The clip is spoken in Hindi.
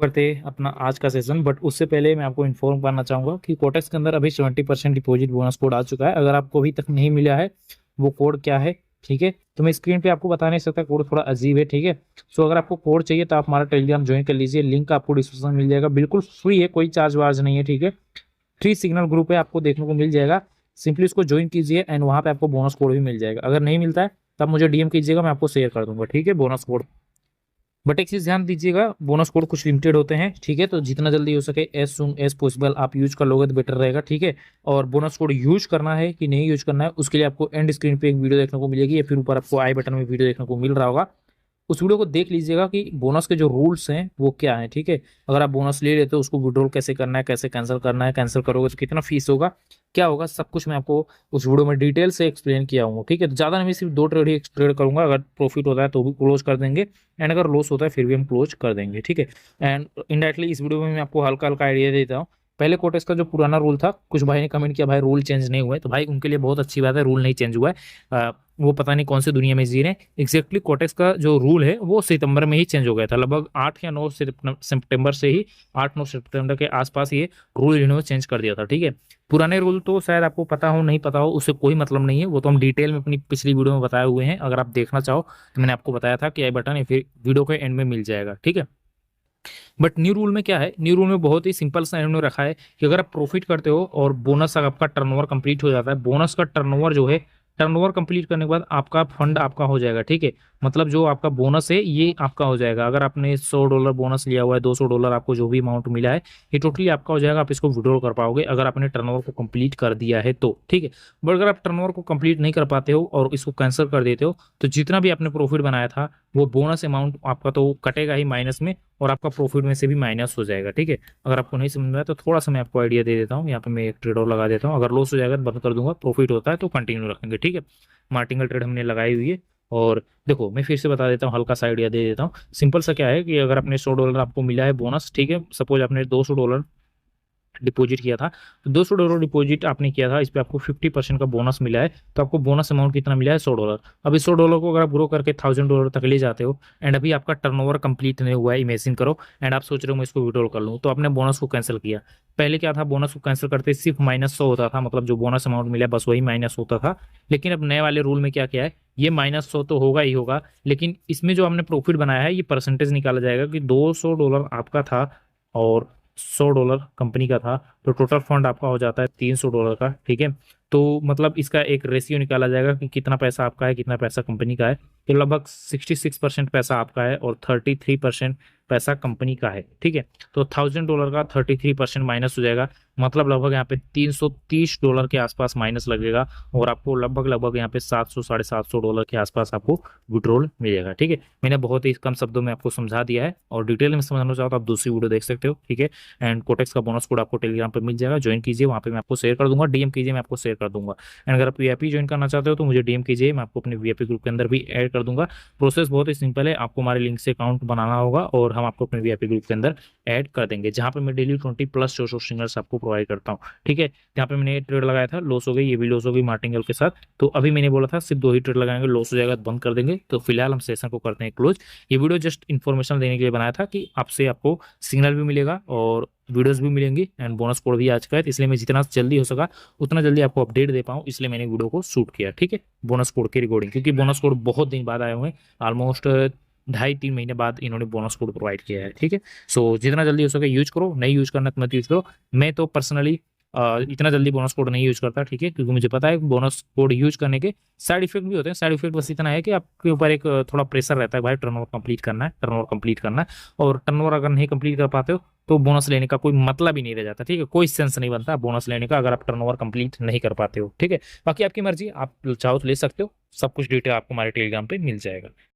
करते हैं अपना आज का सेशन। बट उससे पहले मैं आपको इन्फॉर्म करना चाहूंगा कि कोटेक्स के अंदर अभी 70% डिपॉजिट बोनस कोड आ चुका है। अगर आपको अभी तक नहीं मिला है वो कोड क्या है, ठीक है, तो मैं स्क्रीन पे आपको बता नहीं सकता, कोड थोड़ा अजीब है, ठीक है। सो अगर आपको कोड चाहिए तो आप हमारा टेलीग्राम ज्वाइन कर लीजिए, लिंक आपको डिस्क्रिप्शन में मिल जाएगा, बिल्कुल फ्री है, कोई चार्ज वार्ज नहीं है, ठीक है। फ्री सिग्नल ग्रुप है, आपको देखने को मिल जाएगा। सिंपली उसको ज्वाइन कीजिए एंड वहाँ पे आपको बोनस कोड भी मिल जाएगा। अगर नहीं मिलता है तब मुझे डीएम कीजिएगा, मैं आपको शेयर कर दूंगा, ठीक है, बोनस कोड। बट एक चीज ध्यान दीजिएगा, बोनस कोड कुछ लिमिटेड होते हैं, ठीक है, तो जितना जल्दी हो सके एज सुन एज पॉसिबल आप यूज कर लोगे तो बेटर रहेगा, ठीक है। और बोनस कोड यूज करना है कि नहीं यूज करना है उसके लिए आपको एंड स्क्रीन पे एक वीडियो देखने को मिलेगी, या फिर ऊपर आपको आई बटन में वीडियो देखने को मिल रहा होगा। उस वीडियो को देख लीजिएगा कि बोनस के जो रूल्स हैं वो क्या हैं, ठीक है। अगर आप बोनस ले लेते हो उसको विड्रॉल कैसे करना है, कैसे कैंसिल करना है, कैंसिल करोगे तो कितना फीस होगा, क्या होगा, सब कुछ मैं आपको उस वीडियो में डिटेल से एक्सप्लेन किया हूँ, ठीक है। तो ज़्यादा नहीं, मैं सिर्फ 2 ट्रेड ही ट्रेड करूंगा, अगर प्रॉफिट होता है तो भी क्लोज कर देंगे एंड अगर लॉस होता है फिर भी हम क्लोज कर देंगे, ठीक है। एंड इनडायरेक्टली इस वीडियो में मैं आपको हल्का हल्का आइडिया देता हूँ। पहले कोटेक्स का जो पुराना रूल था, कुछ भाई ने कमेंट किया भाई रूल चेंज नहीं हुआ है, तो भाई उनके लिए बहुत अच्छी बात है, रूल नहीं चेंज हुआ है। वो पता नहीं कौन सी दुनिया में जी रहे हैं। एग्जैक्टली कोटेक्स का जो रूल है वो सितंबर में ही चेंज हो गया था, लगभग 8 या 9 सितंबर से ही, 8-9 सितंबर के आसपास ये रूल इन्होंने चेंज कर दिया था, ठीक है। पुराने रूल तो शायद आपको पता हो नहीं पता हो उससे कोई मतलब नहीं है, वो तो हम डिटेल में अपनी पिछली वीडियो में बताए हुए हैं, अगर आप देखना चाहो तो मैंने आपको बताया था कि आई बटन या फिर वीडियो के एंड में मिल जाएगा, ठीक है। बट न्यू रूल में क्या है, न्यू रूल में बहुत ही सिंपल सा इन्होंने रखा है कि अगर आप प्रॉफिट करते हो और बोनस आपका टर्नओवर कंप्लीट हो जाता है, बोनस का टर्नओवर जो है, टर्नओवर कंप्लीट करने के बाद आपका फंड आपका हो जाएगा, ठीक है। मतलब जो आपका बोनस है ये आपका हो जाएगा। अगर आपने $100 बोनस लिया हुआ है, $200 आपको जो भी अमाउंट मिला है ये टोटली आपका हो जाएगा, आप इसको विड्रॉ कर पाओगे अगर आपने टर्नओवर को कंप्लीट कर दिया है तो, ठीक है। बट अगर आप टर्नओवर को कंप्लीट नहीं कर पाते हो और इसको कैंसिल कर देते हो तो जितना भी आपने प्रॉफिट बनाया था वो बोनस अमाउंट आपका तो कटेगा ही माइनस में, और आपका प्रॉफिट में से भी माइनस हो जाएगा, ठीक है। अगर आपको नहीं समझ में आया तो थोड़ा सा मैं आपको आइडिया दे देता हूँ, यहाँ पे मैं एक ट्रेड और लगा देता हूँ, अगर लॉस हो जाएगा तो बंद कर दूंगा, प्रॉफिट होता है तो कंटिन्यू रखेंगे, ठीक है। मार्टिंगल ट्रेड हमने लगाई हुई है। और देखो मैं फिर से बता देता हूँ, हल्का सा आइडिया दे देता हूँ। सिंपल सा क्या है कि अगर आपने $100 आपको मिला है बोनस, ठीक है, सपोज आपने $200 डिपॉजिट किया था, तो $200 डिपॉजिट आपने किया था, इस पे आपको 50% का बोनस मिला है, तो आपको बोनस अमाउंट कितना मिला है, $100। अब इस $100 को अगर आप ग्रो करके $1000 तक ले जाते हो एंड अभी आपका टर्नओवर कंप्लीट नहीं हुआ है, इमेजिन करो, एंड आप सोच रहे हो मैं इसको विड्रॉल कर लूँ, तो आपने बोनस को कैंसिल किया। पहले क्या था, बोनस को कैंसिल करते सिर्फ -100 होता था, मतलब जो बोनस अमाउंट मिला बस वही माइनस होता था। लेकिन अब नए वाले रूल में क्या क्या है, ये -100 तो होगा ही होगा, लेकिन इसमें जो हमने प्रॉफिट बनाया है ये परसेंटेज निकाला जाएगा कि $200 आपका था और $100 कंपनी का था, तो टोटल फंड आपका हो जाता है $300 का, ठीक है। तो मतलब इसका एक रेशियो निकाला जाएगा कि कितना पैसा आपका है कितना पैसा कंपनी का है। तो लगभग 66% पैसा आपका है और 33% पैसा कंपनी का है, ठीक है। तो $1000 का 33% माइनस हो जाएगा, मतलब लगभग यहाँ पे $330 के आसपास माइनस लगेगा, और आपको लगभग लगभग यहाँ पे 700 $750 के आसपास आपको विड्रॉल मिलेगा, ठीक है। मैंने बहुत ही कम शब्दों में आपको समझा दिया है, और डिटेल में समझना चाहो तो आप दूसरी वीडियो देख सकते हो, ठीक है। एंड कोटेक्स का बोनस कोड आपको टेलीग्राम पर मिल जाएगा, ज्वाइन कीजिए, वहाँ पे मैं आपको शेयर कर दूंगा, डीएम कीजिए, मैं आपको शेयर कर दूंगा। एंड अगर आप वीआईपी ज्वाइन करना चाहते हो तो मुझे डीएम कीजिए, मैं आपको अपने वीआईपी ग्रुप के अंदर भी ऐड कर दूंगा। प्रोसेस बहुत ही सिंपल है, आपको हमारे लिंक से अकाउंट बनाना होगा और हम आपको अपने वीआईपी ग्रुप के अंदर ऐड कर देंगे, जहाँ पे मैं डेली 20+ सोशल सिंगल्स आपको प्रोवाइड करता हूँ, ठीक है। यहाँ पे मैंने ट्रेड लगाया था, लॉस हो गई, ये भी लॉस हो गई मार्टिंगल के साथ, तो अभी मैंने बोला था सिर्फ 2 ही ट्रेड लगाएंगे, लॉस हो जाएगा तो बंद कर देंगे। तो फिलहाल हम सेशन को करते हैं क्लोज। ये वीडियो जस्ट इन्फॉर्मेशन देने के लिए बनाया था कि आपसे आपको सिग्नल भी मिलेगा और वीडियोस भी मिलेंगी एंड बोनस कोड भी आज का है, तो इसलिए मैं जितना जल्दी हो सका उतना जल्दी आपको अपडेट दे पाऊँ, इसलिए मैंने वीडियो को शूट किया, ठीक है, बोनस कोड की रिकॉर्डिंग, क्योंकि बोनस कोड बहुत दिन बाद आए हुए हैं, ऑलमोस्ट 2.5-3 महीने बाद इन्होंने बोनस कोड प्रोवाइड किया है, ठीक है। सो जितना जल्दी हो सके यूज करो, नहीं यूज करना तो मत यूज करो। मैं तो पर्सनली इतना जल्दी बोनस कोड नहीं यूज करता, ठीक है, क्योंकि मुझे पता है बोनस कोड यूज करने के साइड इफेक्ट भी होते हैं। साइड इफेक्ट बस इतना है कि आपके ऊपर एक थोड़ा प्रेशर रहता है, भाई टर्नओवर कंप्लीट करना है, टर्नओवर कंप्लीट करना है, और टर्नओवर अगर नहीं कंप्लीट कर पाते हो तो बोनस लेने का कोई मतलब ही नहीं रह जाता, ठीक है, कोई सेंस नहीं बनता बोनस लेने का अगर आप टर्नओवर कंप्लीट नहीं कर पाते हो, ठीक है। बाकी आपकी मर्जी, आप चाहो तो ले सकते हो, सब कुछ डिटेल आपको हमारे टेलीग्राम पे मिल जाएगा।